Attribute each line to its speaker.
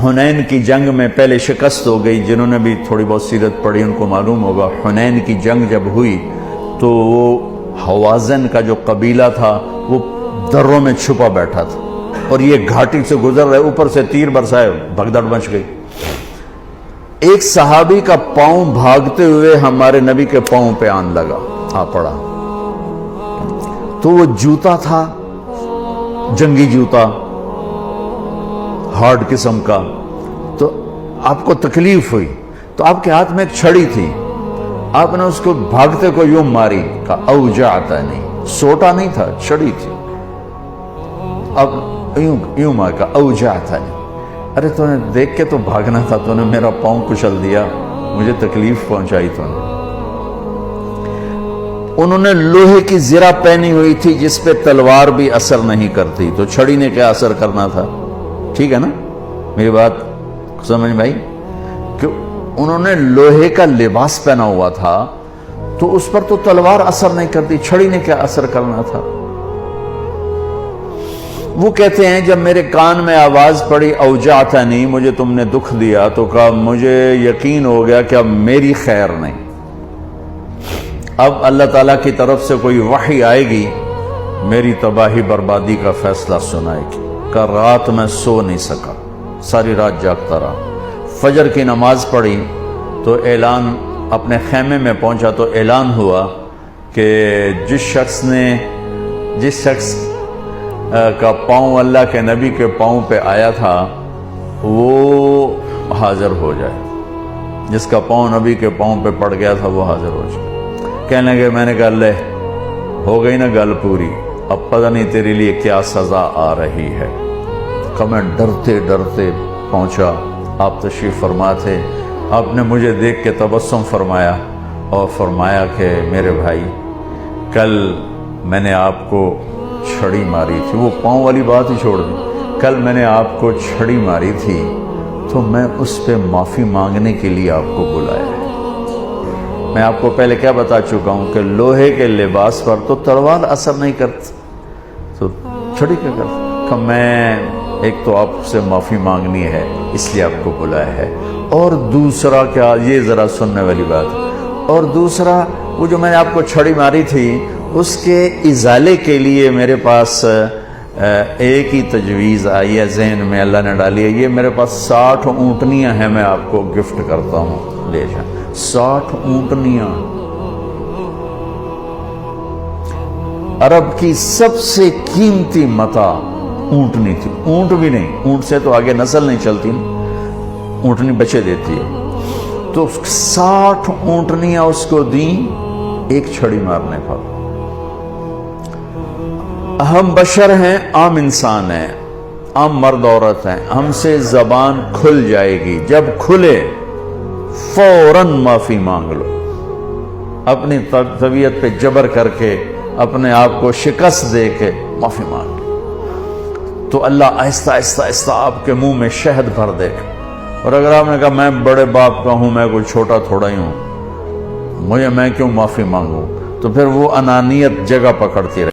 Speaker 1: حنین کی جنگ میں پہلے شکست ہو گئی. جنہوں نے بھی تھوڑی بہت سیرت پڑھی ان کو معلوم ہوگا حنین کی جنگ جب ہوئی تو وہ حوازن کا جو قبیلہ تھا وہ دروں میں چھپا بیٹھا تھا اور یہ گھاٹی سے گزر رہے, اوپر سے تیر برسائے, بھگدڑ مچ گئی. ایک صحابی کا پاؤں بھاگتے ہوئے ہمارے نبی کے پاؤں پہ آن لگا, آ پڑا. تو وہ جوتا تھا جنگی جوتا, ہارڈ قسم کا. تو آپ کو تکلیف ہوئی تو آپ کے ہاتھ میں ایک چھڑی تھی, آپ نے اس کو بھاگتے کو یوں ماری, کہا اوجعتا نہیں, سوٹا نہیں تھا, چھڑی تھی. اب یوں مار, کہا اوجعتا نہیں. ارے تو نے دیکھ کے تو بھاگنا تھا, تو نے میرا پاؤں کچل دیا, مجھے تکلیف پہنچائی. تو نے انہوں نے لوہے کی زرہ پہنی ہوئی تھی جس پہ تلوار بھی اثر نہیں کرتی, تو چھڑی نے کیا اثر کرنا تھا؟ ٹھیک ہے نا میری بات سمجھ بھائی, کہ انہوں نے لوہے کا لباس پہنا ہوا تھا تو اس پر تو تلوار اثر نہیں کرتی, چھڑی نے کیا اثر کرنا تھا؟ وہ کہتے ہیں جب میرے کان میں آواز پڑی اوجعتنی, مجھے تم نے دکھ دیا, تو کہا مجھے یقین ہو گیا کہ اب میری خیر نہیں, اب اللہ تعالیٰ کی طرف سے کوئی وحی آئے گی, میری تباہی بربادی کا فیصلہ سنائے گی. کہ رات میں سو نہیں سکا, ساری رات جاگتا رہا. فجر کی نماز پڑھی تو اعلان, اپنے خیمے میں پہنچا تو اعلان ہوا کہ جس شخص کا پاؤں اللہ کے نبی کے پاؤں پہ آیا تھا وہ حاضر ہو جائے, جس کا پاؤں نبی کے پاؤں پہ پڑ گیا تھا وہ حاضر ہو جائے. کہنے لگے, میں نے کہا لے ہو گئی نا گل پوری, اب پتہ نہیں تیرے لیے کیا سزا آ رہی ہے. کہ میں ڈرتے ڈرتے پہنچا, آپ تشریف فرما تھے. آپ نے مجھے دیکھ کے تبسم فرمایا اور فرمایا کہ میرے بھائی کل میں نے آپ کو چھڑی ماری تھی, وہ پاؤں والی بات ہی چھوڑ دی, کل میں نے آپ کو چھڑی ماری تھی تو میں اس پہ معافی مانگنے کے لیے آپ کو بلایا ہے. میں آپ کو پہلے کیا بتا چکا ہوں کہ لوہے کے لباس پر تو تلوار اثر نہیں کرتی, تو چھڑی کیا کرتی. کہ میں ایک تو آپ سے معافی مانگنی ہے اس لیے آپ کو بلایا ہے, اور دوسرا کیا, یہ ذرا سننے والی بات, اور دوسرا وہ جو میں نے آپ کو چھڑی ماری تھی اس کے ازالے کے لیے میرے پاس ایک ہی تجویز آئی ہے ذہن میں, اللہ نے ڈالی ہے. یہ میرے پاس 60 اونٹنیاں ہیں, میں آپ کو گفٹ کرتا ہوں, لے جائیں. 60 اونٹنیاں, عرب کی سب سے قیمتی متاع اونٹنی تھی. اونٹ بھی نہیں, اونٹ سے تو آگے نسل نہیں چلتی نا, اونٹنی بچے دیتی ہے. تو 60 اونٹنیاں اس کو دیں ایک چھڑی مارنے پر. ہم بشر ہیں, عام انسان ہیں, عام مرد عورت ہیں, ہم سے زبان کھل جائے گی, جب کھلے فوراً معافی مانگ لو. اپنی طبیعت پہ جبر کر کے, اپنے آپ کو شکست دے کے معافی مانگ لو, تو اللہ آہستہ آہستہ آہستہ آپ کے منہ میں شہد بھر دے گا. اور اگر آپ نے کہا میں بڑے باپ کا ہوں, میں کوئی چھوٹا تھوڑا ہی ہوں, میں کیوں معافی مانگوں, تو پھر وہ انانیت جگہ پکڑتی رہے.